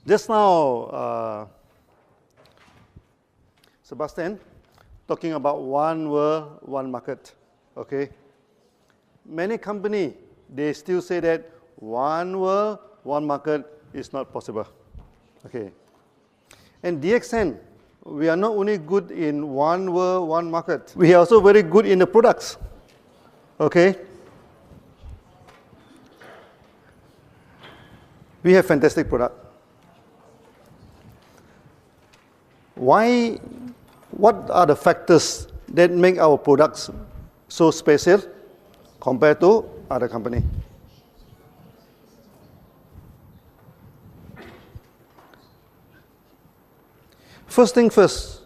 Just now, Sebastian, talking about one world, one market, okay? Many companies, they still say that one world, one market is not possible, okay? And DXN, we are not only good in one world, one market, we are also very good in the products, okay? We have fantastic product. Why? What are the factors that make our products so special compared to other company? First thing first,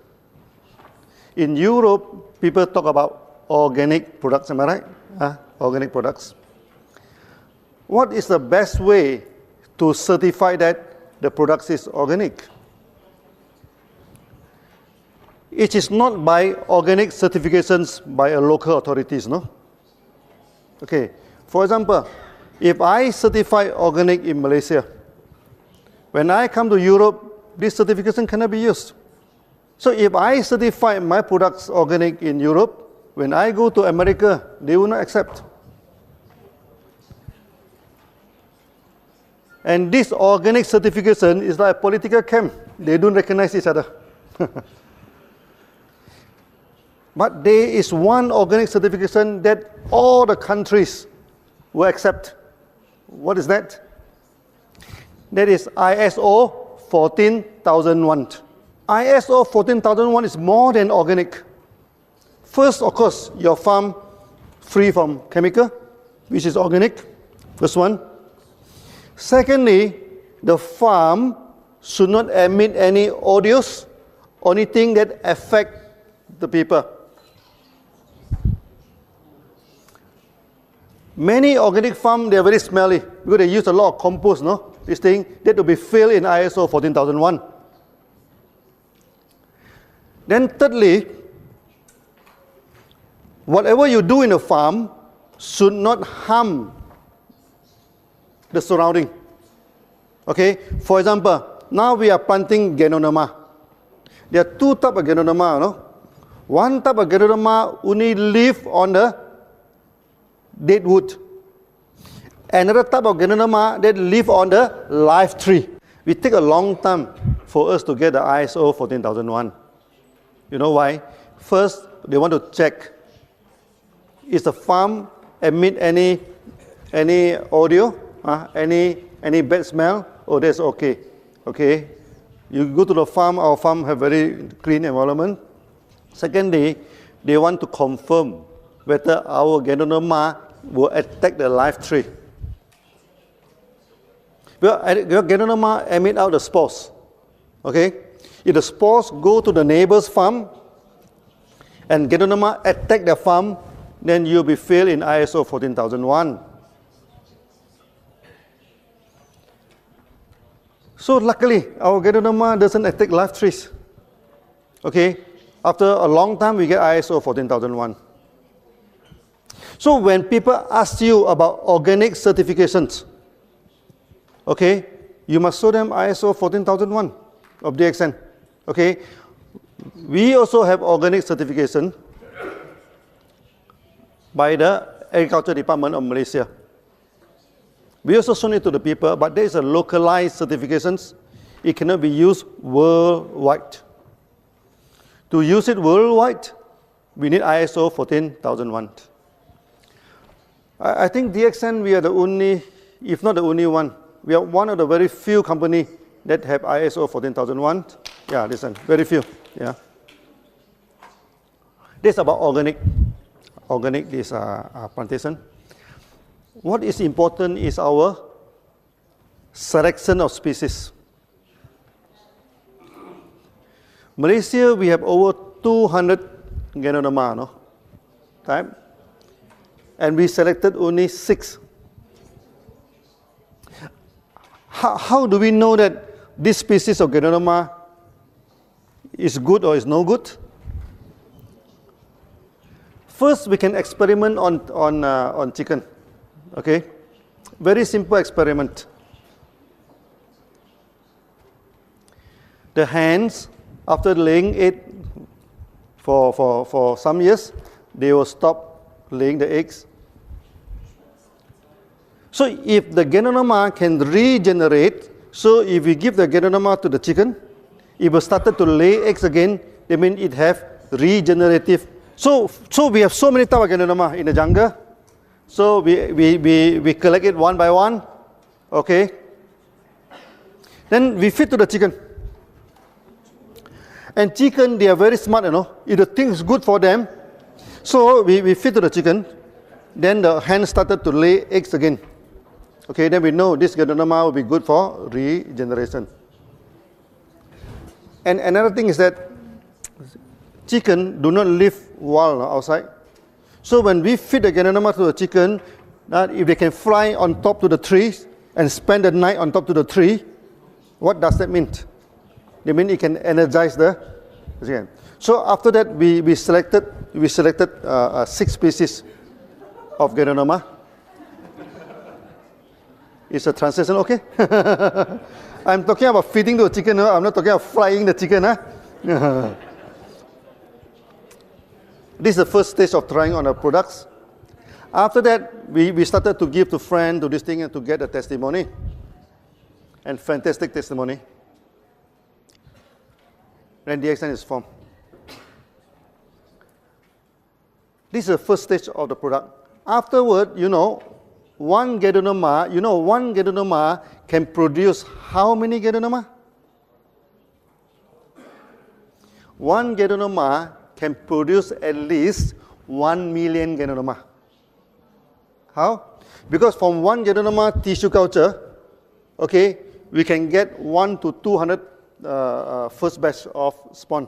in Europe, people talk about organic products, am I right? Organic products. What is the best way to certify that the product is organic? It is not by organic certifications by a local authorities, no? Okay, for example, if I certify organic in Malaysia, when I come to Europe, this certification cannot be used. So if I certify my products organic in Europe, when I go to America, they will not accept. And this organic certification is like a political camp. They don't recognize each other. But there is one organic certification that all the countries will accept. What is that? That is ISO 14001. ISO 14001 is more than organic. First, of course, your farm free from chemical, which is organic. First one. Secondly, the farm should not emit any odors or anything that affect the people. Many organic farms, they are very smelly because they use a lot of compost, no? This thing, that will be filled in ISO 14001. Then thirdly, whatever you do in a farm should not harm the surrounding. Okay, for example, now we are planting Ganoderma. There are two types of Ganoderma, no? One type of Ganoderma only live on the dead wood. Another type of Ganoderma that live on the live tree. We take a long time for us to get the ISO 14001. You know why? First, they want to check, is the farm emit any audio, any bad smell? Oh, that's okay. Okay, you go to the farm, our farm have very clean environment. Secondly, they want to confirm whether our Ganoderma will attack the live tree. Well, your Ganoderma emit out the spores. Okay, if the spores go to the neighbor's farm and Ganoderma attack the farm, then you'll be failed in ISO 14001. So luckily, our Ganoderma doesn't attack live trees. Okay, after a long time, we get ISO 14001. So when people ask you about organic certifications, okay, you must show them ISO 14001 of DXN. Okay, we also have organic certification by the Agriculture Department of Malaysia. We also show it to the people, but there is a localized certifications. It cannot be used worldwide. To use it worldwide, we need ISO 14001. I think DXN, we are the only, if not the only one, we are one of the very few companies that have ISO 14001. Yeah, listen, very few. Yeah. This is about organic. Organic is plantation. What is important is our selection of species. Malaysia, we have over 200 Ganoderma, no? Type. And we selected only 6. How do we know that this species of Ganoderma is good or is no good? First, we can experiment on chicken. Okay, very simple experiment. The hens, after laying it for some years, they will stop laying the eggs. So if the ganoderma can regenerate, so if we give the ganoderma to the chicken, it will start to lay eggs again, that means it have regenerative. So we have so many types of ganoderma in the jungle. So we collect it one by one, okay? Then we feed to the chicken. And chicken, they are very smart, you know. If the thing is good for them, so we feed to the chicken. Then the hen started to lay eggs again. Okay, then we know this ganoderma will be good for regeneration. And another thing is that chicken do not live wild outside. So when we feed the ganoderma to the chicken, if they can fly on top to the trees and spend the night on top to the tree, what does that mean? It means it can energize the chicken. So after that, we selected 6 species of ganoderma. Is the translation okay? I'm talking about feeding the chicken. I'm not talking about frying the chicken. This is the first stage of trying on the products. After that, we started to give to friends, to this thing, and to get a testimony. And fantastic testimony. Then DXN is formed. This is the first stage of the product. Afterward, one ganoderma can produce how many ganoderma? One ganoderma can produce at least 1 million ganoderma. How? Because from one ganoderma tissue culture, okay, we can get 1 to 200 first batch of spawn.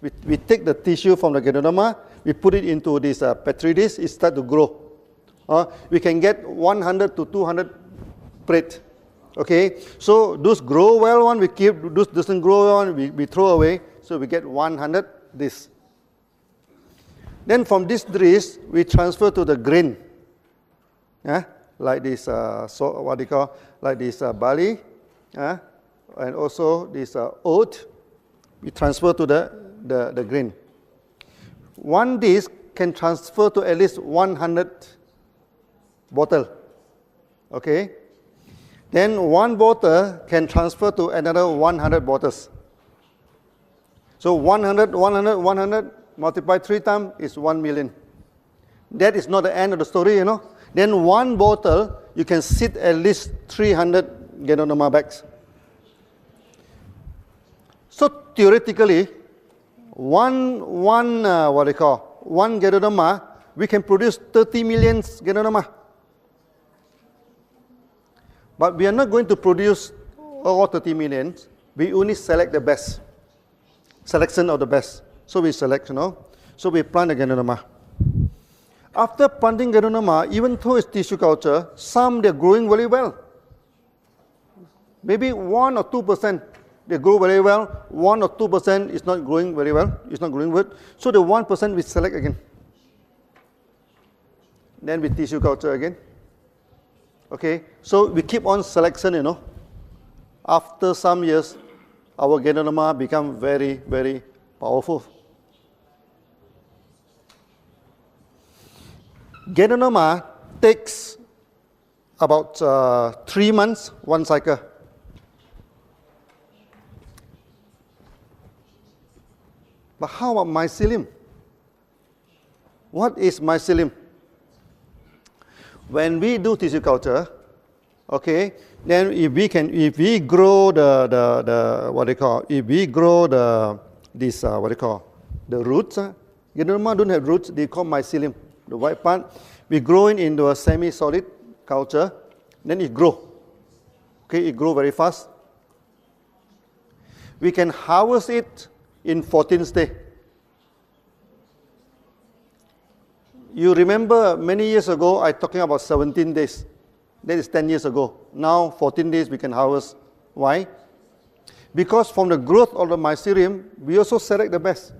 We take the tissue from the ganoderma, we put it into this petri dish, it starts to grow. We can get 100 to 200 plate. Okay, so those grow well one we keep, those doesn't grow one we throw away. So we get 100 this. Then from this dish we transfer to the grain. Like this, like this barley, and also this oat. We transfer to the grain. One dish can transfer to at least 100 bottle. Okay. Then one bottle can transfer to another 100 bottles. So 100 multiplied 3 times is 1 million. That is not the end of the story, Then one bottle, you can sit at least 300 ganoderma bags. So theoretically, one ganoderma, we can produce 30 million ganoderma. But we are not going to produce all 30 million. We only select the best. Selection of the best. So we select, So we plant the ganoderma. After planting ganoderma, even though it's tissue culture, some they're growing very well. Maybe 1 or 2% they grow very well. 1 or 2% is not growing very well. It's not growing good. So the 1% we select again. Then we tissue culture again. Okay, so we keep on selection, After some years, our ganoderma become very, very powerful. Ganoderma takes about 3 months, one cycle. But how about mycelium? What is mycelium? When we do tissue culture, okay, then if we grow the roots, ganoderma don't have roots, they call mycelium. The white part, we grow it into a semi-solid culture, then it grow. Okay, it grow very fast. We can harvest it in 14 days. You remember many years ago, I talking about 17 days. That is 10 years ago. Now, 14 days we can harvest. Why? Because from the growth of the mycelium, we also select the best.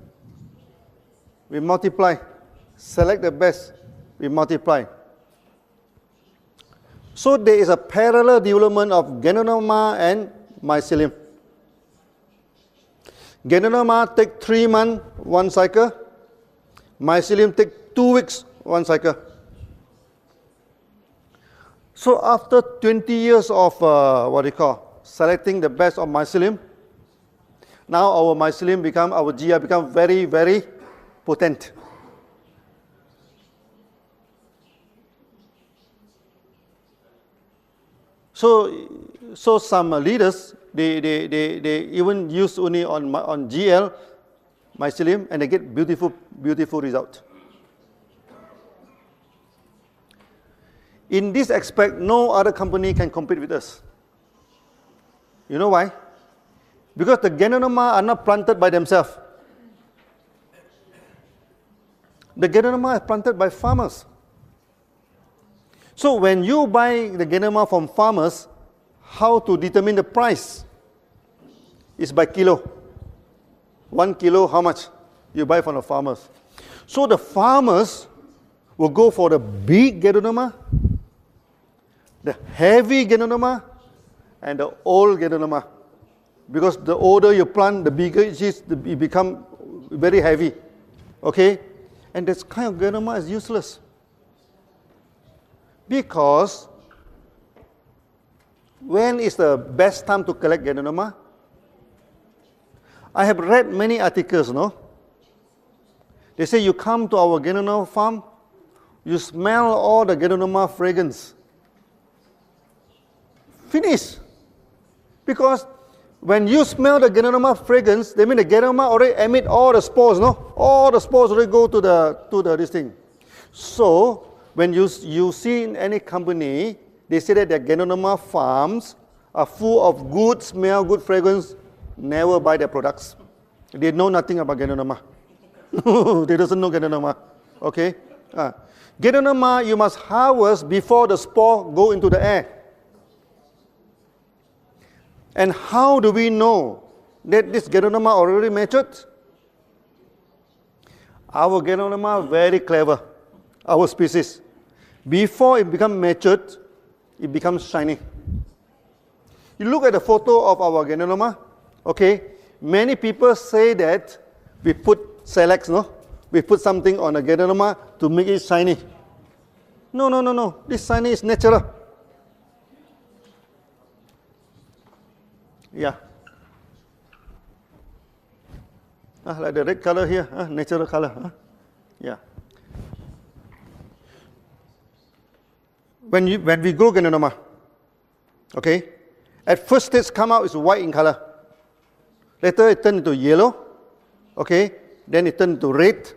We multiply. Select the best. We multiply. So there is a parallel development of ganoderma and mycelium. Genonema take 3 months, 1 cycle. Mycelium take 2 weeks, 1 cycle. So after 20 years of selecting the best of mycelium, now our mycelium become, our GI become very, very potent. So some leaders, they even use only on GL mycelium and they get beautiful result. In this aspect, no other company can compete with us. You know why? Because the Ganoderma are not planted by themselves. The Ganoderma are planted by farmers. So when you buy the Ganoderma from farmers, how to determine the price? Is by kilo. 1 kilo, how much? You buy from the farmers. So the farmers will go for the big Ganoderma, the heavy Ganoderma, and the old Ganoderma. Because the older you plant, the bigger it is, it becomes very heavy. Okay? And this kind of Ganoderma is useless. Because when is the best time to collect Ganoderma? I have read many articles, no? They say you come to our Ganoderma farm, you smell all the Ganoderma fragrance. Finish. Because when you smell the Ganoderma fragrance, that means the Ganoderma already emit all the spores, no? All the spores already go to this thing. So when you see in any company, they say that their Ganoderma farms are full of good smell, good fragrance. Never buy their products. They know nothing about Ganoderma. They doesn't know Ganoderma. Okay? Ganoderma you must harvest before the spore go into the air. And how do we know that this Ganoderma already matured? Our Ganoderma very clever. Our species. Before it becomes matured, it becomes shiny. You look at the photo of our Ganoderma, okay? Many people say that we put Selex, no? We put something on a Ganoderma to make it shiny. No. This shiny is natural. Yeah. Like the red color here, natural color. Yeah. When we grow Ganoderma, okay, at first stage come out is white in color. Later it turns into yellow, okay, then it turns into red.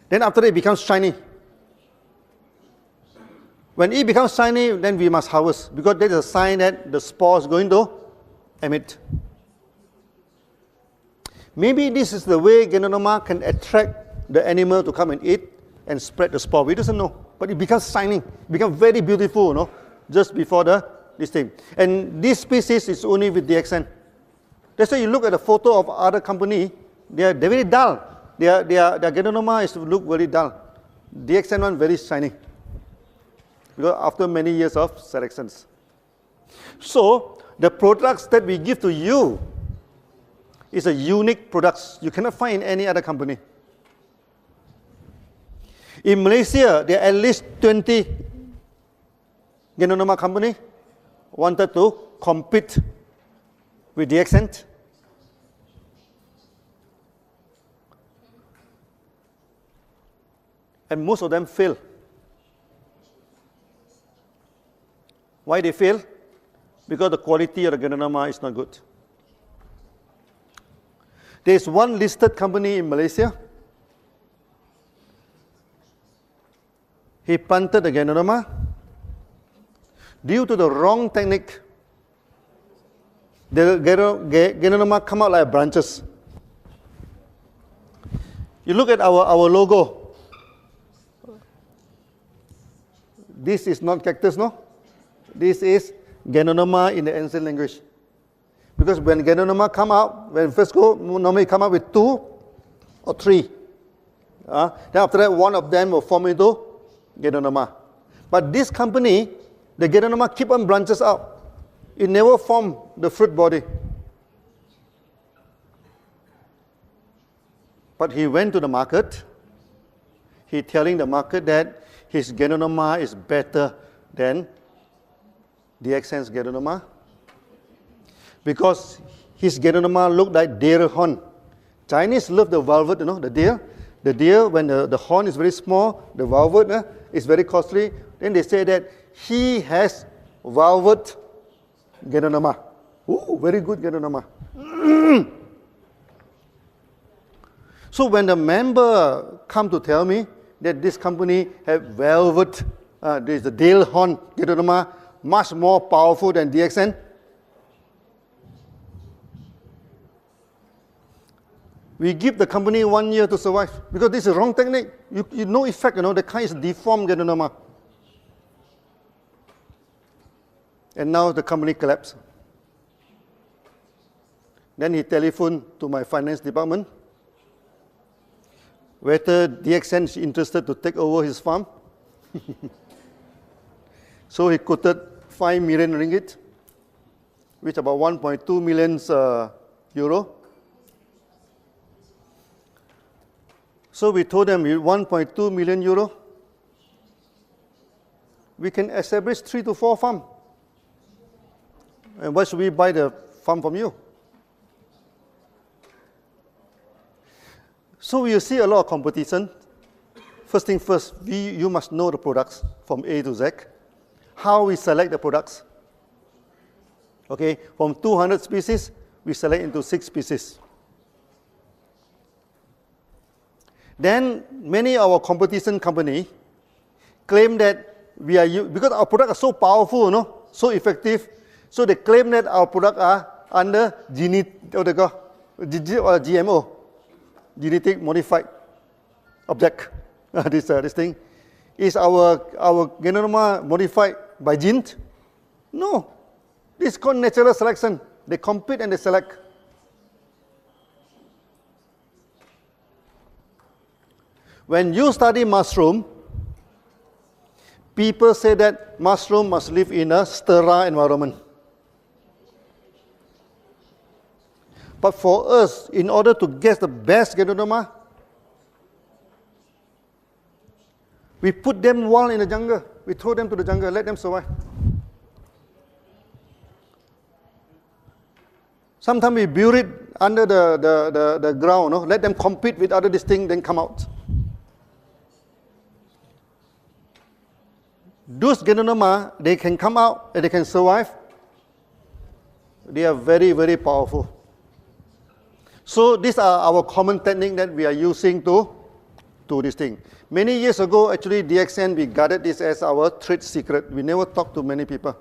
Then after that it becomes shiny. When it becomes shiny, then we must harvest because that is a sign that the spore is going to emit. Maybe this is the way Ganoderma can attract the animal to come and eat and spread the spore. We doesn't know. But it becomes shining, it becomes very beautiful, no? Just before this thing. And this species is only with DXN. That's why you look at the photo of other company, they're very dull. Their Ganoderma look very dull. DXN one very shiny. Because after many years of selections. So the products that we give to you is a unique products. You cannot find in any other company. In Malaysia, there are at least 20 Ganoderma company wanted to compete with DXN. And most of them fail. Why they fail? Because the quality of the Ganoderma is not good. There is one listed company in Malaysia. He planted the Ganoderma. Due to the wrong technique, the Ganoderma come out like branches. You look at our logo. This is not cactus, no? This is Ganoderma in the ancient language. Because when Ganoderma come out, when first go, normally come out with 2 or 3. Then after that, one of them will form into Ganoderma. But this company, the Ganoderma keep on branches out. It never form the fruit body. But he went to the market. He telling the market that his genonoma is better than DXN's genonoma because his genonoma looked like deer horn. Chinese love the velvet, you know, the deer. The deer, when the horn is very small, the velvet is very costly. Then they say that he has velvet genonoma. Ooh, very good genonoma. So when the member come to tell me that this company have velvet, there's the deer horn genonoma, much more powerful than DXN, we give the company 1 year to survive because this is wrong technique. You no effect, you know, the kind is deformed genonoma. And now the company collapsed. Then he telephoned to my finance department whether DXN is interested to take over his farm. So he quoted 5 million ringgit, which about 1.2 million euro. So we told them, with 1.2 million euro, we can establish 3 to 4 farms. And why should we buy the farm from you? So you see a lot of competition. First thing first, you must know the products from A to Z. How we select the products. Okay, from 200 species, we select into 6 species. Then many of our competition company claim that we are, because our products are so powerful, you know, so effective, so they claim that our products are under GMO, genetic modified object. This thing. Is our genome modified by genes? No. This is called natural selection. They compete and they select. When you study mushroom, people say that mushroom must live in a sterile environment. But for us, in order to get the best genome, we put them wild in the jungle. We throw them to the jungle, let them survive. Sometimes we bury it under the ground, no? Let them compete with other distinct, then come out. Those genoma, they can come out and they can survive. They are very, very powerful. So these are our common technique that we are using to do this thing. Many years ago, actually, DXN, we guarded this as our trade secret. We never talked to many people.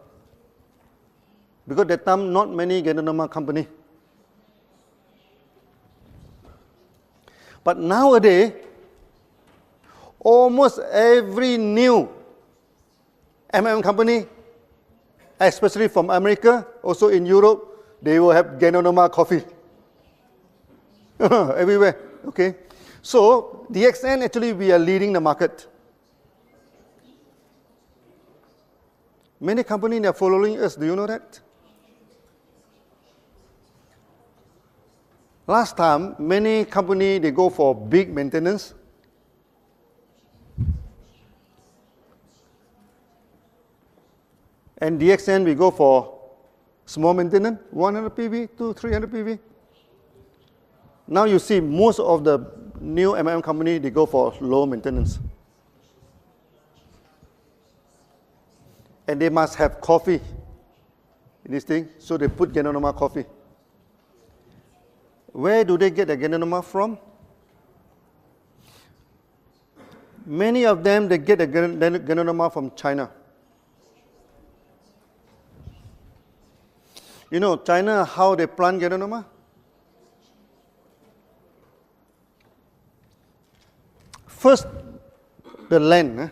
Because at that time, not many genoma company. But nowadays, almost every new company, especially from America, also in Europe, they will have genoma coffee. Everywhere, okay? So, DXN, actually, we are leading the market. Many companies are following us. Do you know that? Last time, many companies, they go for big maintenance. And DXN, we go for small maintenance, 100 PV to 300 PV. Now you see most of the new company, they go for low maintenance. And they must have coffee in this thing, so they put genoma coffee. Where do they get the genoma from? Many of them, they get the genoma from China. You know, China, how they plant genoma? First, the land,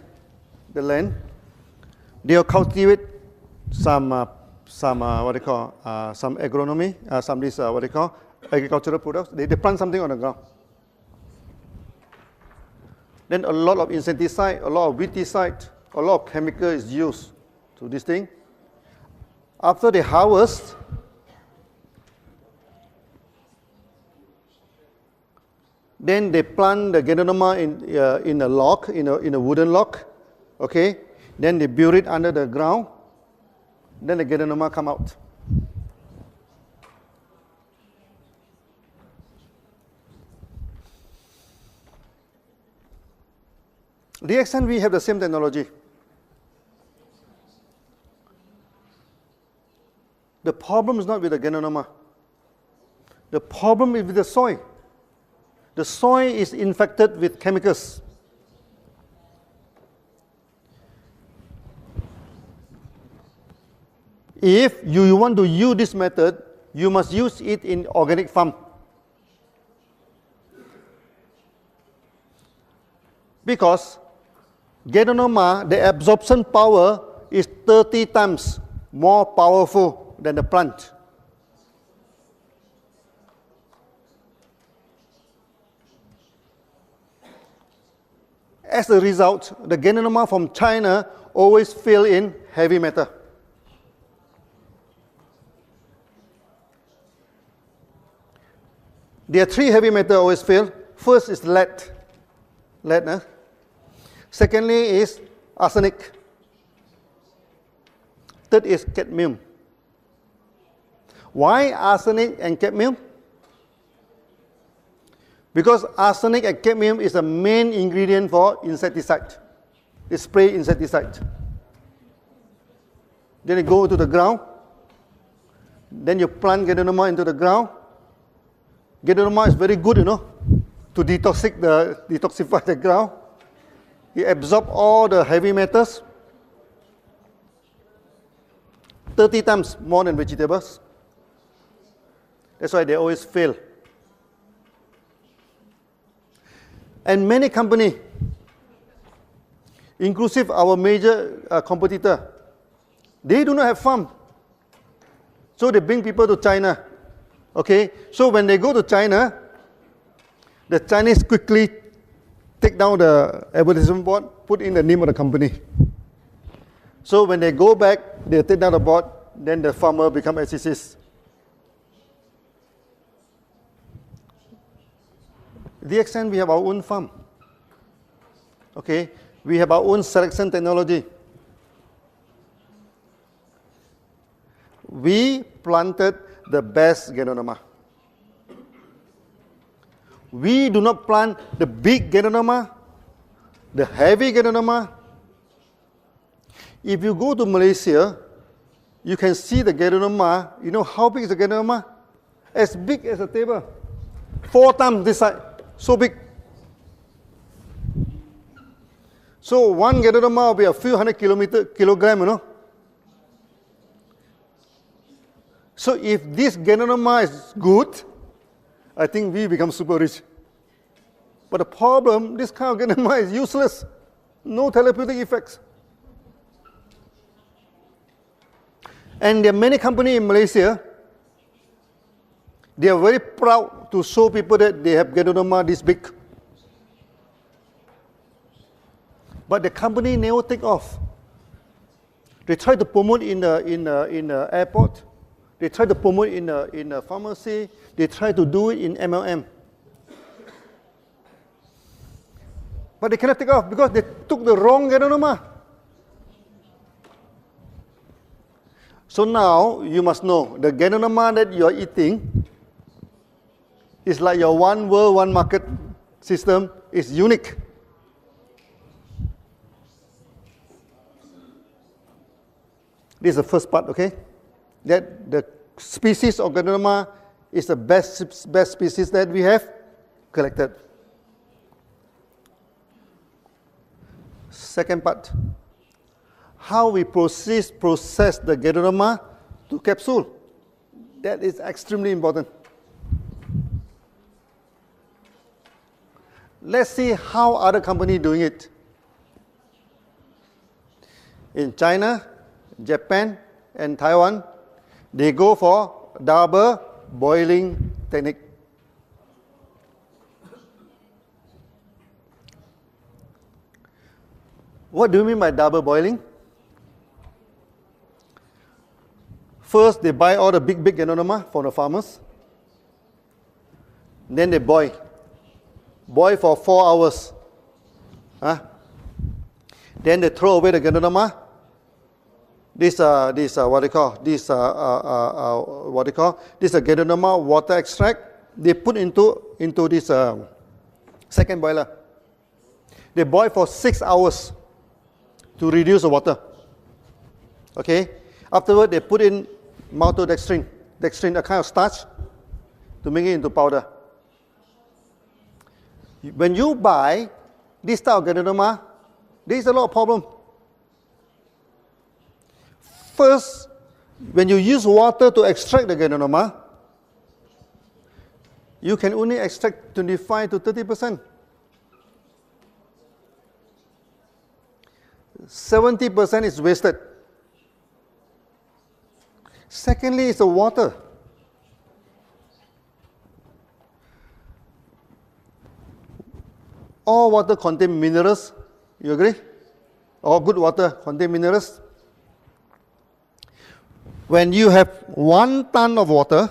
they'll cultivate some what they call, some agronomy, some this, what they call, agricultural products. They plant something on the ground. Then a lot of insecticide, a lot of weedicide, a lot of chemical is used to this thing. After they harvest, Then they plant the Ganoderma in a log, in a wooden log. Okay. Then they bury it under the ground. Then the Ganoderma come out. DXN, we have the same technology. The problem is not with the Ganoderma. The problem is with the soil. The soil is infected with chemicals. If you want to use this method, you must use it in organic farm. Because Ganoderma, the absorption power is 30 times more powerful than the plant. As a result, the Ganoderma from China always fill in heavy metal. There are three heavy metals always fill. First is lead. Lead. Secondly is arsenic. Third is cadmium. Why arsenic and cadmium? Because arsenic and cadmium is the main ingredient for insecticide. It's spray insecticide. Then you go to the ground. Then you plant Ganoderma into the ground. Ganoderma is very good, to detoxify the ground. It absorbs all the heavy metals 30 times more than vegetables. That's why they always fail. And many companies, inclusive our major competitor, they do not have farm. So they bring people to China. Okay, so when they go to China, the Chinese quickly take down the advertisement board, put in the name of the company. So when they go back, they take down the board, then the farmer become SCCs. DXN, we have our own farm. Okay, we have our own selection technology. We planted the best Ganoderma. We do not plant the big Ganoderma, the heavy Ganoderma. If you go to Malaysia, you can see the Ganoderma. You know how big is the Ganoderma? As big as a table. 4 times this side. So big. So one Ganoderma will be a few hundred kilograms, So if this Ganoderma is good, I think we become super rich. But the problem, this kind of Ganoderma is useless. No therapeutic effects. And there are many companies in Malaysia, they are very proud to show people that they have Ganoderma this big. But the company never take off. They try to promote in the airport. They try to promote in a pharmacy. They try to do it in MLM. But they cannot take off because they took the wrong Ganoderma. So now you must know the Ganoderma that you are eating is like your one world, one market system is unique. This is the first part, okay? That the species of Ganoderma is the best species that we have collected. Second part, how we process the Ganoderma to capsule. That is extremely important. Let's see how other companies doing it. In China, Japan, and Taiwan, they go for double boiling technique. What do you mean by double boiling? First, they buy all the big Ganoderma from the farmers. Then they boil. boil for 4 hours. Huh? Then they throw away the ganoderma. This what they call this ganoderma water extract. They put into this second boiler. They boil for 6 hours to reduce the water. Okay. Afterward, they put in maltodextrin, a kind of starch, to make it into powder. When you buy this type of ganoderma, there is a lot of problem. First, when you use water to extract the ganoderma, you can only extract 25 to 30%. 70% is wasted. Secondly, it's the water. All water contain minerals. You agree? All good water contain minerals. When you have 1 ton of water,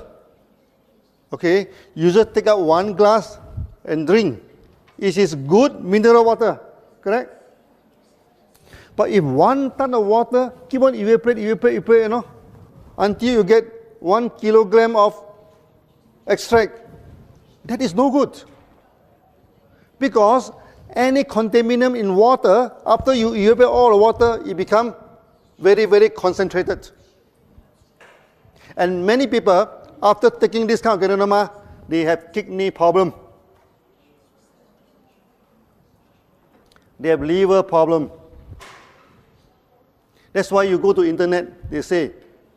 okay, you just take out 1 glass and drink. It is good mineral water, correct? But if 1 ton of water keep on evaporate, you know, until you get 1 kilogram of extract, that is no good. Because any contaminant in water, after you evaporate all the water, it becomes very, very concentrated. And many people, after taking this kind of ganoderma, they have kidney problem. They have liver problem. That's why you go to internet, they say,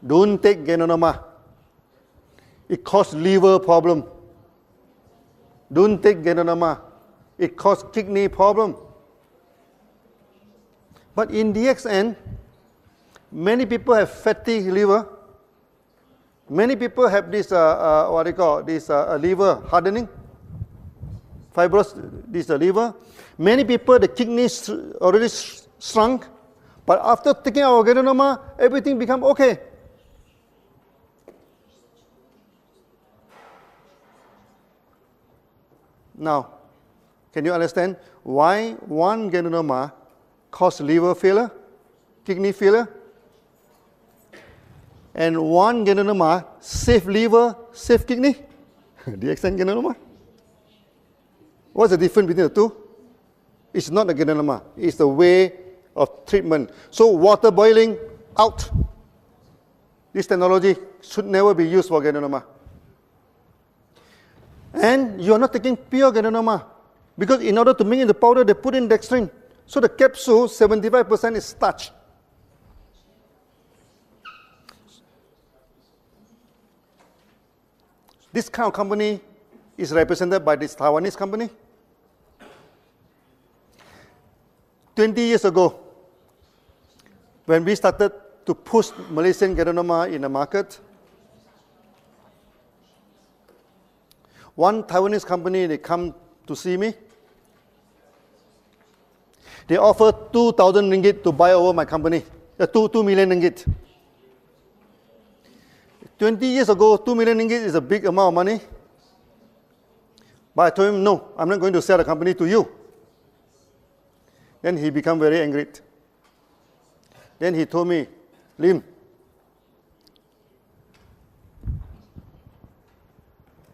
don't take ganoderma. It causes liver problem. Don't take ganoderma. It causes kidney problem. But in DXN, many people have fatty liver. Many people have this, what they call this liver hardening, fibrous, this liver. Many people, the kidneys already shrunk, but after taking our ganoderma, everything become okay. Now, can you understand why 1 ganoderma causes liver failure, kidney failure? And 1 ganoderma save liver, save kidney? DXN ganoderma? What's the difference between the two? It's not the ganoderma, it's the way of treatment. So water boiling, out. This technology should never be used for ganoderma. And you are not taking pure ganoderma, because in order to make it into powder, they put in dextrin. So the capsule, 75% is starch. This kind of company is represented by this Taiwanese company. 20 years ago, when we started to push Malaysian ganoderma in the market, one Taiwanese company, they come to see me. They offer 2,000 ringgit to buy over my company, 2 million ringgit. 20 years ago, 2 million ringgit is a big amount of money. But I told him, no, I'm not going to sell the company to you. Then he became very angry. Then he told me, Lim,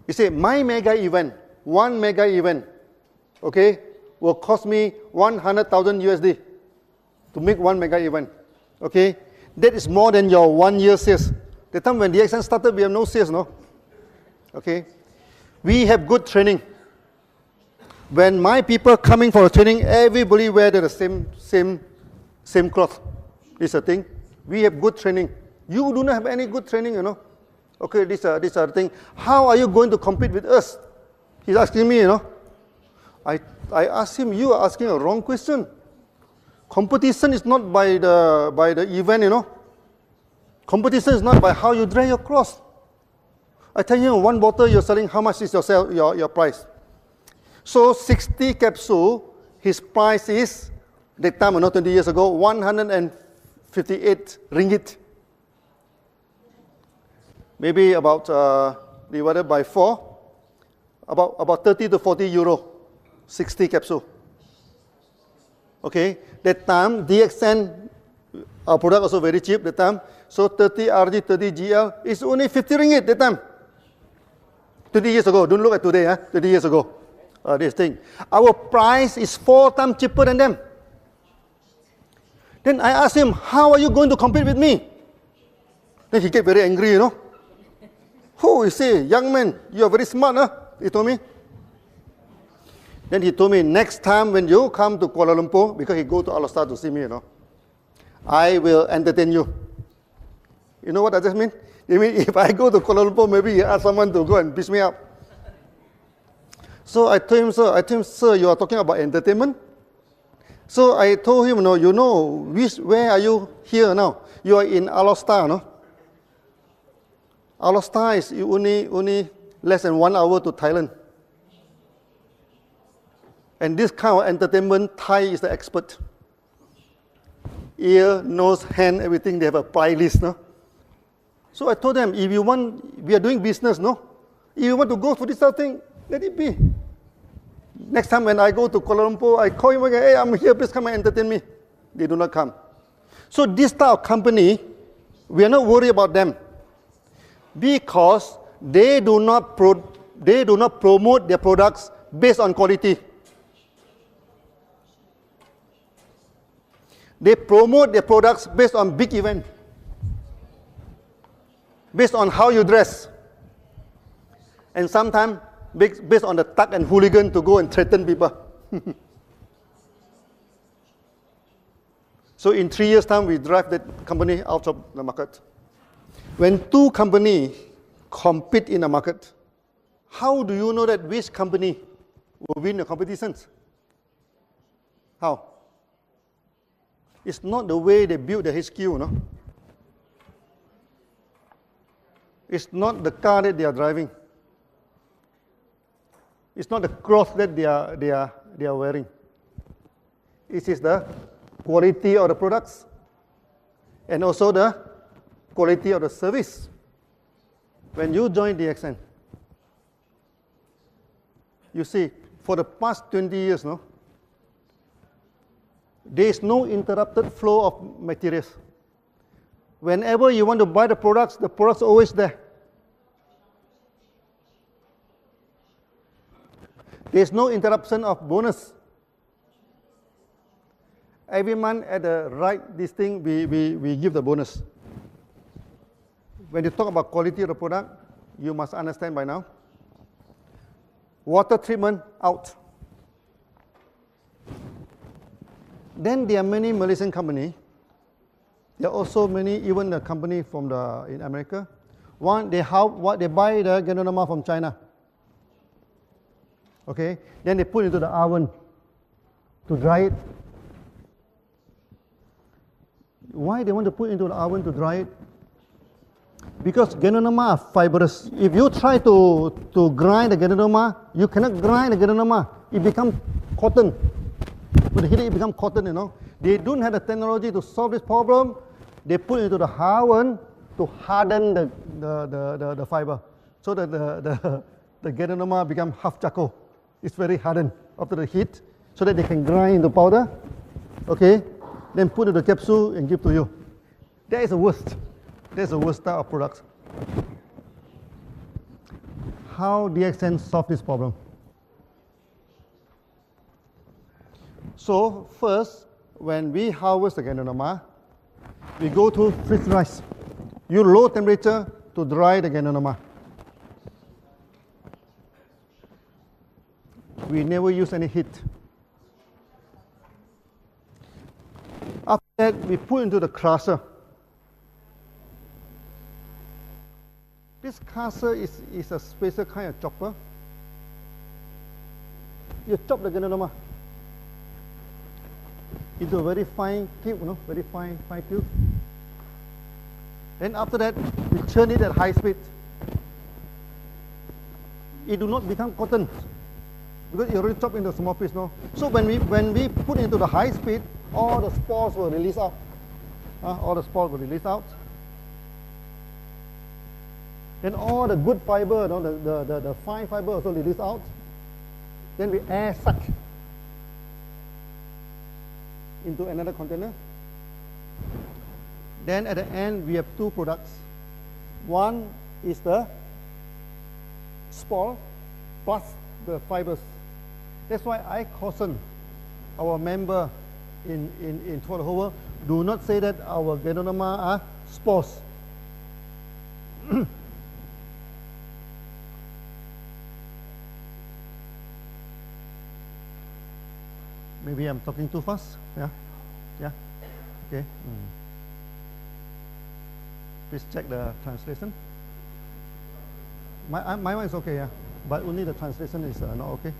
he said, my mega event, 1 mega event, okay, will cost me 100,000 USD to make 1 mega event. Okay, that is more than your 1 year sales. The time when DXN started, we have no sales, no? Okay, we have good training. When my people coming for a training, everybody wear the same cloth. This is a thing. We have good training. You do not have any good training, you know. Okay, this is the thing. How are you going to compete with us? He's asking me, you know. I asked him, you are asking a wrong question. Competition is not by the event, you know. Competition is not by how you drag your cloth. I tell you, 1 bottle you're selling, how much is your price? So 60 capsule, his price is, that time, 20 years ago, 158 ringgit. Maybe about divided by 4, about 30 to 40 euro 60 capsule. Okay, that time DXN, our product also very cheap that time. So 30 RG, 30 GL is only 50 ringgit that time. 20 years ago, don't look at today, 20 years ago. This thing. Our price is 4 times cheaper than them. Then I asked him, how are you going to compete with me? Then he get very angry, you know. Oh, you see, young man, you are very smart, huh? He told me. Then he told me, next time when you come to Kuala Lumpur, because he go to Al-Star to see me, you know, I will entertain you. You know what does that mean? It means if I go to Kuala Lumpur, maybe he ask someone to go and piss me up. So I told him, sir, you are talking about entertainment? So I told him, no, you know, where are you here now? You are in Al-Star, no? Al-Star is only less than 1 hour to Thailand. And this kind of entertainment, Thai is the expert. Ear, nose, hand, everything, they have a price list, no? So I told them, if you want, we are doing business, no? If you want to go for this sort of thing, let it be. Next time when I go to Kuala Lumpur, I call him again, hey, I'm here, please come and entertain me. They do not come. So this type of company, we are not worried about them because they do not promote their products based on quality. They promote their products based on big event, based on how you dress, and sometimes based on the thug and hooligan to go and threaten people. So in 3 years' time, we drive that company out of the market. When 2 companies compete in the market, how do you know that which company will win the competitions? How? It's not the way they build the HQ, no? It's not the car that they are driving. It's not the clothes that they are wearing. It is the quality of the products and also the quality of the service. When you join DXN, you see, for the past 20 years, no, there is no interrupted flow of materials. Whenever you want to buy the products are always there. There is no interruption of bonus. Every month at the right this thing, we give the bonus. When you talk about quality of the product, you must understand by now. Water treatment, out. Then there are many Malaysian companies. There are also many, even the company from in America. One, they buy the Ganonama from China. Okay, then they put it into the oven to dry it. Why they want to put it into the oven to dry it? Because Ganonama are fibrous. If you try to grind the Ganonama, you cannot grind the Ganonama. It becomes cotton. When you heat it, it becomes cotton, you know. They don't have the technology to solve this problem. They put it into the oven to harden the fiber, so that the Ganonama become half charcoal. It's very hardened after the heat, so that they can grind into powder. Okay, then put in the capsule and give to you. That is the worst. That's the worst type of product. How DXN solve this problem? So first, when we harvest the Ganonama, we go to freeze-rise. Use low temperature to dry the Ganonama. We never use any heat. After that, we put into the crusher. This crusher is a special kind of chopper. You chop the Ganonama into a very fine cube, you know, very fine cube. Then after that, we churn it at high speed. It do not become cotton because it already chopped into small piece, no. So when we put into the high speed, all the spores will release out. All the spores will release out. Then all the good fiber, you know, the fine fiber also release out. Then we air suck into another container. Then at the end, we have two products. One is the spore plus the fibers. That's why I caution our member in Doğrudan, do not say that our Genonoma are spores. Maybe I'm talking too fast. Yeah, yeah, okay. Please check the translation. My one is okay, yeah, but only the translation is not okay.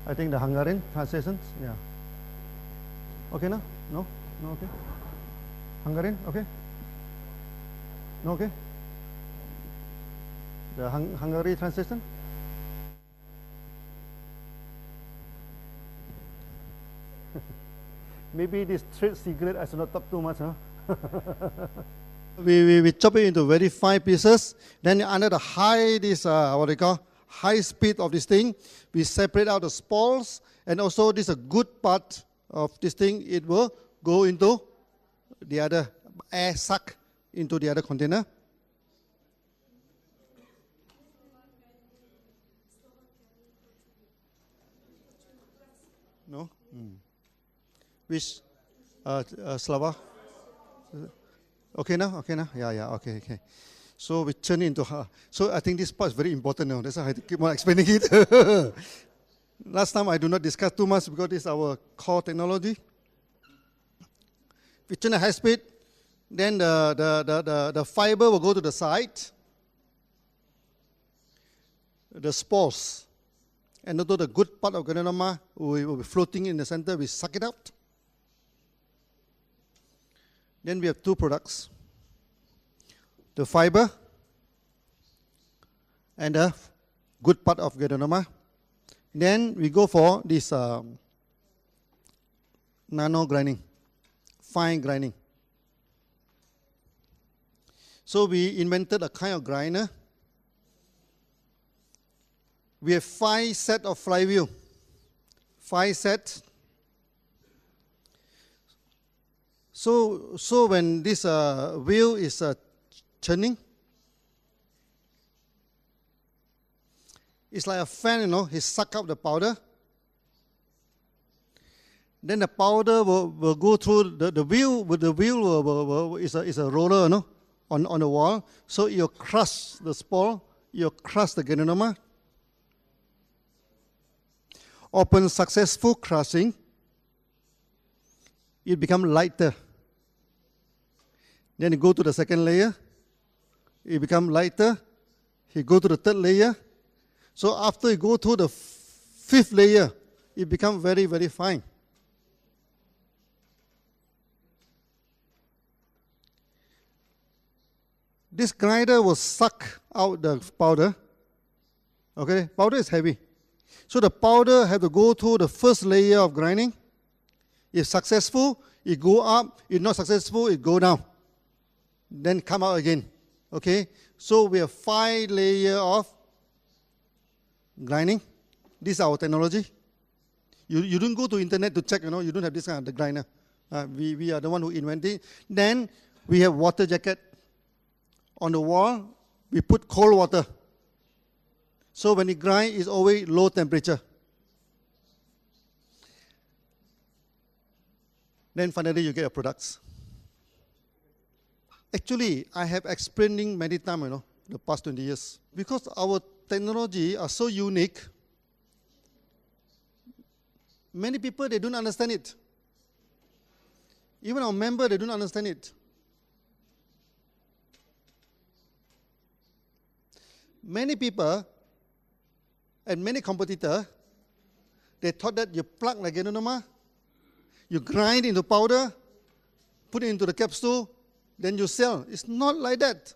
I think the Hungarian translations, yeah. Okay, no? No? No, okay? Hungarian, okay? No, okay? The Hungary translation? Maybe this trade secret, I should not talk too much, huh? we chop it into very fine pieces. Then under the high, this what they call high speed of this thing, we separate out the spores, and also this is a good part of this thing. It will go into the other air suck into the other container. No. Which Slava? Okay now? Yeah, okay. So we turn into her. So I think this part is very important now. That's why I have to keep on explaining it. Last time I do not discuss too much because this is our core technology. We turn at high speed, then the fiber will go to the side. The spores and although the good part of Genonoma will be floating in the center, we suck it out. Then we have two products, the fiber and the good part of Genonoma. Then we go for this nano grinding, fine grinding. So we invented a kind of grinder. We have 5 sets of flywheel, 5 sets. So when this wheel is turning, it's like a fan, you know, he suck up the powder. Then the powder will go through the wheel. The wheel is a roller, you know, on the wall. So you crush the spore, you crush the Genonoma. Upon successful crushing, it becomes lighter. Then you go to the second layer, it becomes lighter. You go to the third layer. So after you go to the 5th layer, it becomes very, very fine. This grinder will suck out the powder. Okay, powder is heavy. So the powder has to go through the first layer of grinding. If successful, it go up. If not successful, it go down. Then come out again. Okay? So we have 5 layers of grinding. This is our technology. You don't go to internet to check, you know, you don't have this kind of the grinder. We are the one who invented it. Then we have water jacket. On the wall, we put cold water. So when it grinds, it's always low temperature. Then finally, you get your products. Actually, I have explaining many times, you know, the past 20 years. Because our technology are so unique, many people, they don't understand it. Even our members, they don't understand it. Many people and many competitors, they thought that you plug the Genonoma, you grind into powder, put it into the capsule, then you sell. It's not like that.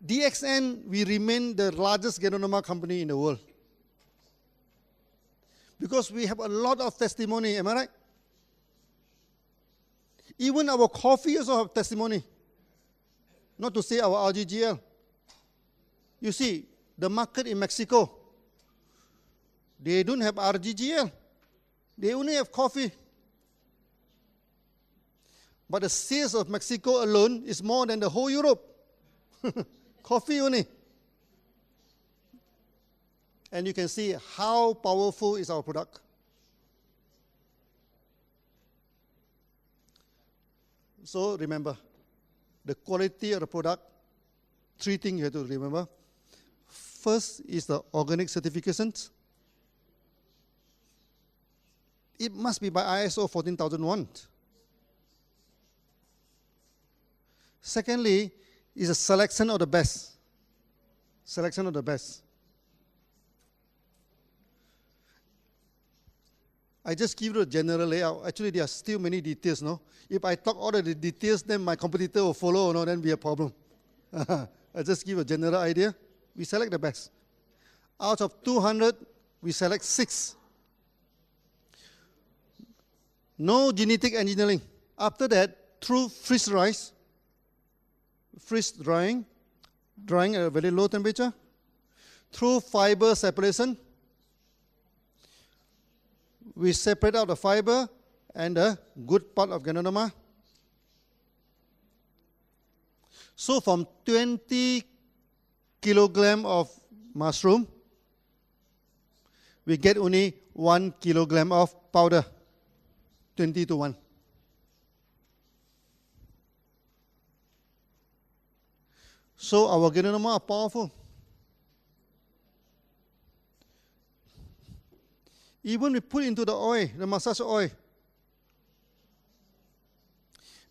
DXN, we remain the largest Genonoma company in the world. Because we have a lot of testimony, am I right? Even our coffee also have testimony. Not to say our RGGL. You see, the market in Mexico, They don't have RGGL. They only have coffee. But the sales of Mexico alone is more than the whole Europe. Coffee only. And you can see how powerful is our product. So remember, the quality of the product, 3 things you have to remember. First is the organic certifications. It must be by ISO 14001. Secondly, is a selection of the best. Selection of the best. I just give you a general layout. Actually, there are still many details, no? If I talk all of the details, then my competitor will follow, no? Then be a problem. I just give a general idea. We select the best. Out of 200, we select 6. No genetic engineering. After that, through freeze drying at a very low temperature, through fiber separation, we separate out the fiber and the good part of Ganoderma. So from 20 kilogram of mushroom, we get only 1 kilogram of powder, 20 to 1. So our Ganoderma are powerful. Even we put into the oil, the massage oil.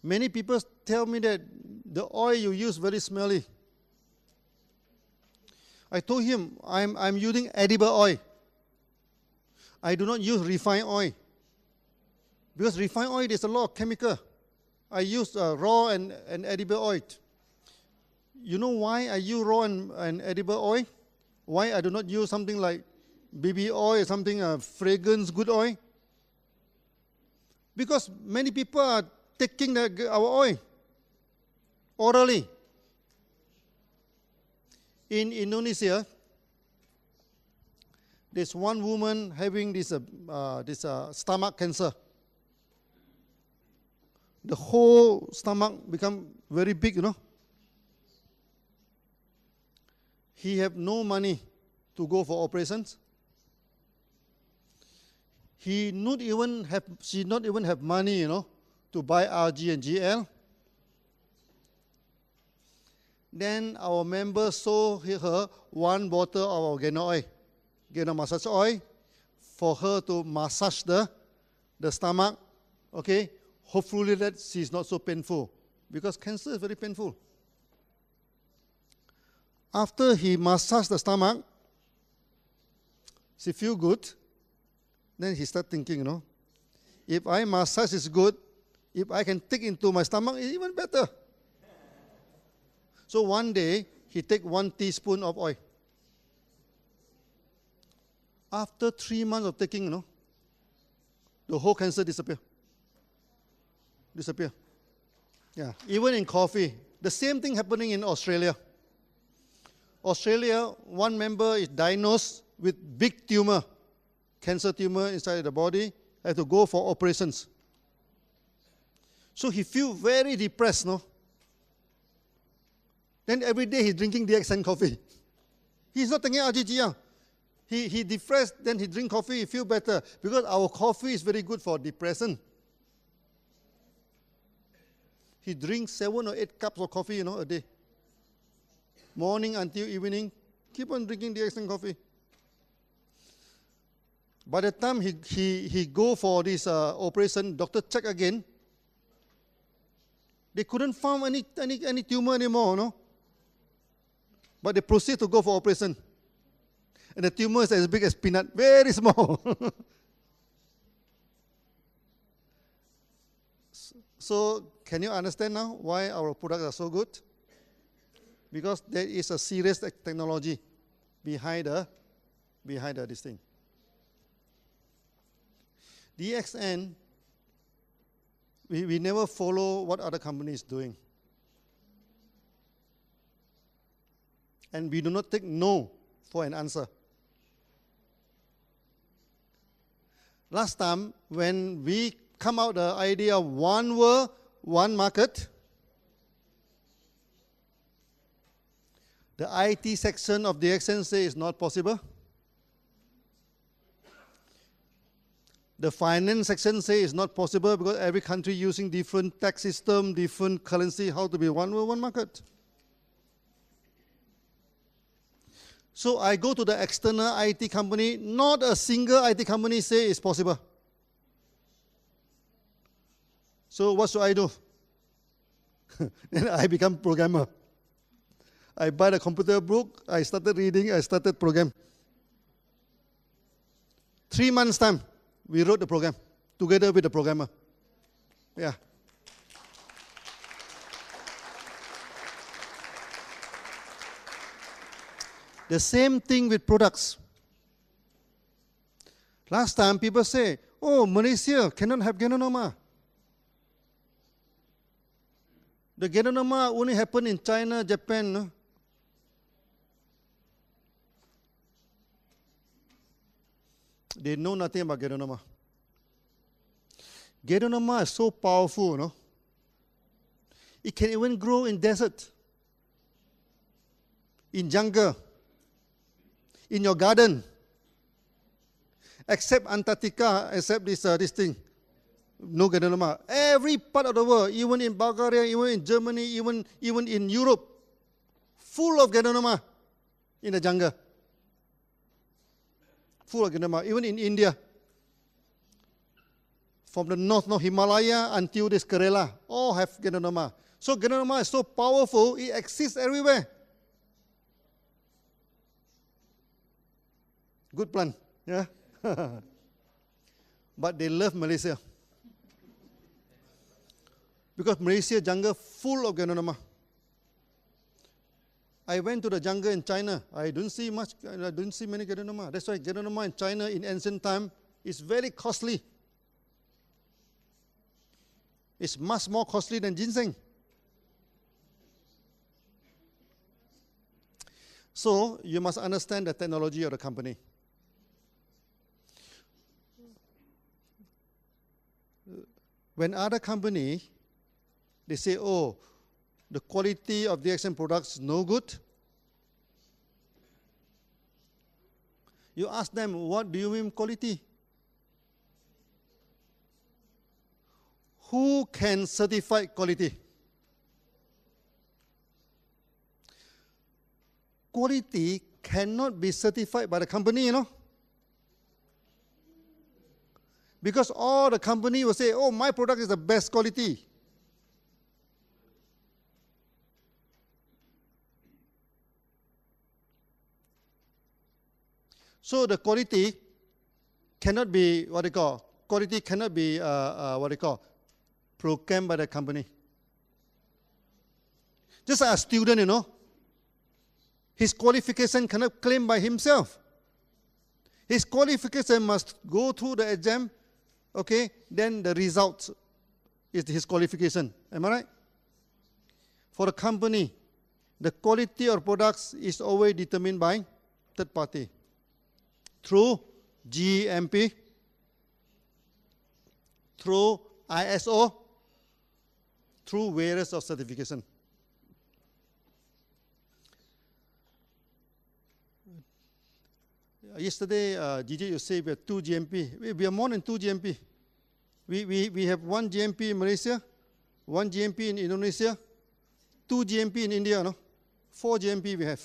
Many people tell me that the oil you use very smelly. I told him I'm using edible oil. I do not use refined oil. Because refined oil there's a lot of chemical. I use raw and edible oil. You know why I use raw and edible oil? Why I do not use something like baby oil or something, fragrance good oil? Because many people are taking our oil orally. In Indonesia, there's one woman having this stomach cancer. The whole stomach become very big, you know. He have no money to go for operations. She not even have money, you know, to buy RG and GL. Then our members sold her 1 bottle of our Gano massage oil, for her to massage the stomach. Okay, hopefully that she's not so painful, because cancer is very painful. After he massaged the stomach, she feel good. Then he start thinking, you know, if I massage is good, if I can take into my stomach, it's even better. So one day, he take 1 teaspoon of oil. After 3 months of taking, you know, the whole cancer disappear. Yeah, even in coffee. The same thing happening in Australia. Australia, one member is diagnosed with big tumor, cancer tumor inside the body, had to go for operations. So he feel very depressed, no? Then every day he's drinking DXN coffee. He's not taking RGGR. He depressed, then he drink coffee, he feel better, because our coffee is very good for depression. He drinks 7 or 8 cups of coffee, you know, a day. Morning until evening, keep on drinking DXN coffee. By the time he go for this operation, doctor check again. They couldn't find any tumor anymore, no? But they proceed to go for operation. And the tumor is as big as peanut, very small. So can you understand now why our products are so good? Because there is a serious technology behind this thing. DXN, we never follow what other companies doing. And we do not take no for an answer. Last time, when we come out the idea of one world, one market, the IT section of DXN say it's not possible. The finance section say it's not possible because every country using different tax system, different currency, how to be one world, one market. So I go to the external IT company, not a single IT company say it's possible. So what should I do? Then I become programmer. I buy the computer book, I started reading, I started program. 3 months time, we wrote the program together with the programmer. Yeah. The same thing with products. Last time people say, oh, Malaysia cannot have Genonoma. The Genonoma only happen in China, Japan. No? They know nothing about Genonoma. Genonoma is so powerful, no? It can even grow in desert, in jungle, in your garden, except Antarctica, except this thing. No Genonoma. Every part of the world, even in Bulgaria, even in Germany, even in Europe, full of Genonoma in the jungle. Full of Genonoma, even in India. From the north Himalaya until this Kerala, all have Genonoma. So Genonoma is so powerful, it exists everywhere. Good plan, yeah? But they love Malaysia. Because Malaysia jungle full of Genonoma. I went to the jungle in China. I don't see many Genonoma. That's why Genonoma in China in ancient time is very costly. It's much more costly than ginseng. So you must understand the technology of the company. When other company, they say, oh, the quality of DXN products is no good. You ask them, what do you mean quality? Who can certify quality? Quality cannot be certified by the company, you know. Because all the company will say, oh, my product is the best quality. So the quality cannot be quality cannot be programmed by the company. Just like a student, you know, his qualification cannot claim by himself. His qualification must go through the exam, okay, then the result is his qualification. Am I right? For the company, the quality of products is always determined by third party. Through GMP, through ISO, through various of certification. Yesterday, DJ, you say we have 2 GMP. We are more than 2 GMP. We have 1 GMP in Malaysia, 1 GMP in Indonesia, 2 GMP in India, no? 4 GMP we have.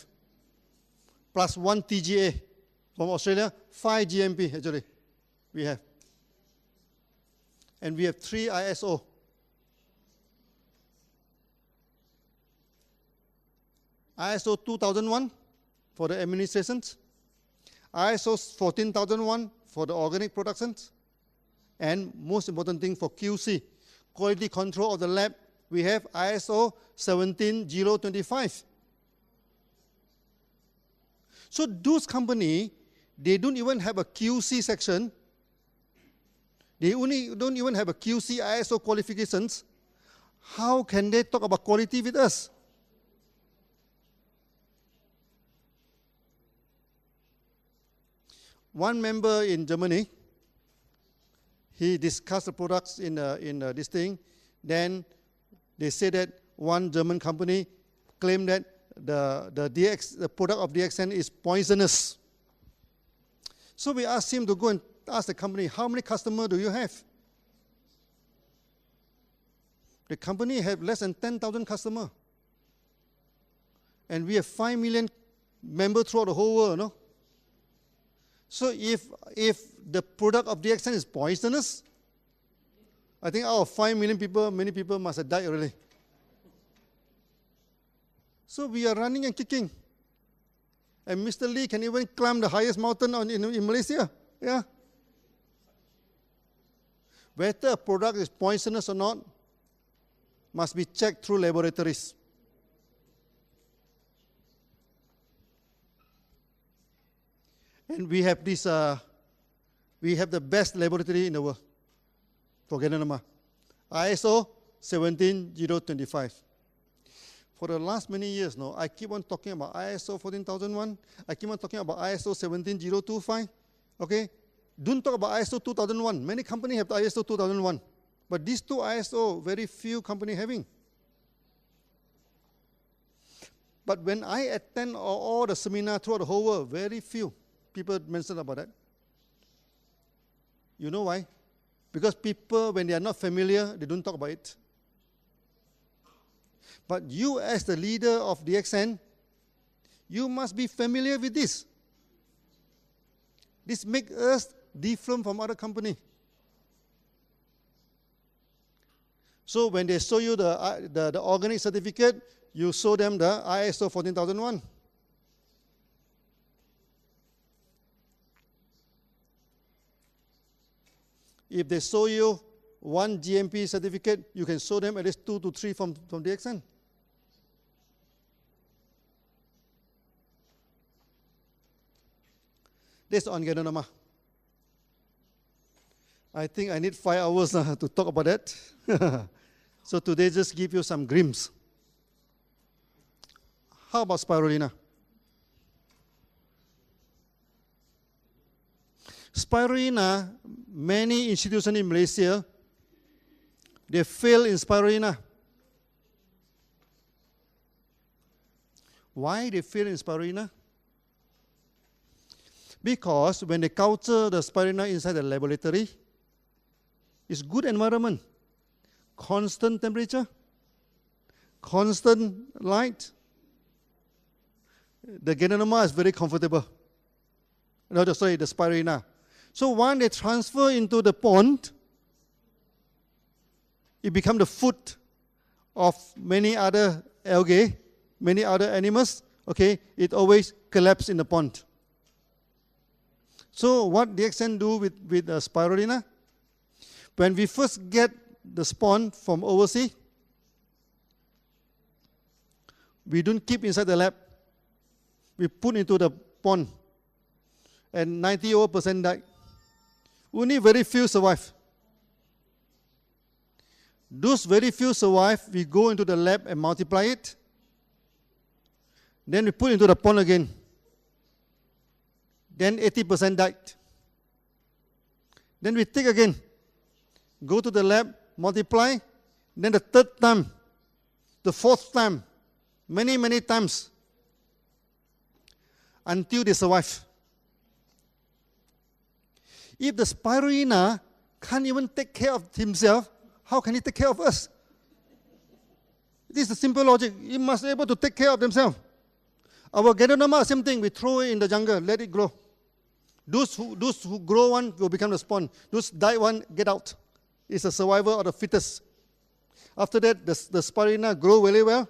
Plus 1 TGA. From Australia, 5 GMP actually we have. And we have 3 ISO. ISO 2001 for the administrations, ISO 14001 for the organic productions, and most important thing for QC, quality control of the lab, we have ISO 17025. So those companies, they don't even have a QC section. They don't even have a QC ISO qualifications. How can they talk about quality with us? One member in Germany, he discussed the products in this thing. Then they say that one German company claimed that the product of DXN is poisonous. So we asked him to go and ask the company, how many customers do you have? The company had less than 10,000 customers. And we have 5 million members throughout the whole world, no? So if the product of DXN is poisonous, I think out of 5 million people, many people must have died already. So we are running and kicking. And Mr. Lee can even climb the highest mountain in Malaysia. Yeah. Whether a product is poisonous or not must be checked through laboratories. And we have this, we have the best laboratory in the world for Genonoma, ISO 17025. For the last many years now, I keep on talking about ISO 14001. I keep on talking about ISO 17025. Okay? Don't talk about ISO 2001. Many companies have the ISO 2001. But these two ISO, very few companies having. But when I attend all the seminars throughout the whole world, very few people mention about that. You know why? Because people, when they are not familiar, they don't talk about it. But you, as the leader of DXN, you must be familiar with this. This makes us different from other companies. So when they show you the organic certificate, you show them the ISO 14001. If they show you one GMP certificate, you can show them at least 2 to 3 from DXN. That's on Genonoma. I think I need 5 hours to talk about that. So today, just give you some glimpse. How about spirulina? Spirulina, many institutions in Malaysia, they fail in spirulina. Why they fail in spirulina? Because when they culture the spirulina inside the laboratory, it's good environment, constant temperature, constant light. The Genonoma is very comfortable. No, sorry, the spirulina. So when they transfer into the pond, it becomes the food of many other algae, many other animals. Okay, it always collapses in the pond. So what DXN do with spirulina? When we first get the spawn from overseas, we don't keep inside the lab. We put into the pond, and 90% die. Only very few survive. Those very few survive, we go into the lab and multiply it. Then we put into the pond again. Then 80% died. Then we take again, go to the lab, multiply. Then the third time, the fourth time, many times, until they survive. If the spirulina can't even take care of himself, how can he take care of us? This is the simple logic. He must be able to take care of themselves. Our Genonoma, same thing. We throw it in the jungle, let it grow. Those who grow one will become the spawn. Those die one, get out. It's a survival of the fittest. After that, the spirulina grow very well.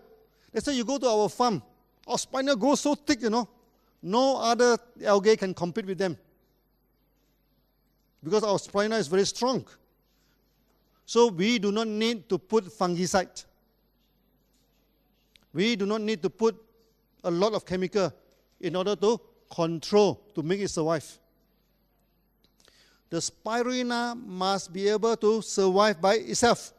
That's why you go to our farm. Our spirulina grows so thick, you know. No other algae can compete with them. Because our spirulina is very strong. So we do not need to put fungicide. We do not need to put a lot of chemical in order to control, to make it survive. The spirulina must be able to survive by itself.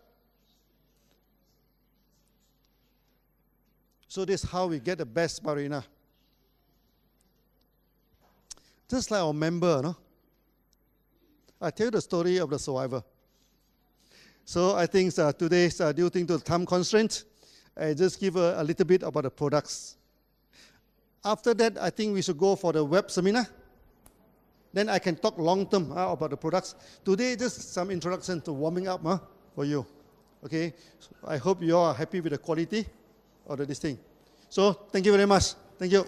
So this is how we get the best spirulina. Just like our member, no? I tell the story of the survivor. So I think today, due to the time constraint, I just give a little bit about the products. After that, I think we should go for the web seminar. Then I can talk long term about the products. Today, just some introduction to warming up for you. Okay, so I hope you are happy with the quality of this thing. So thank you very much. Thank you.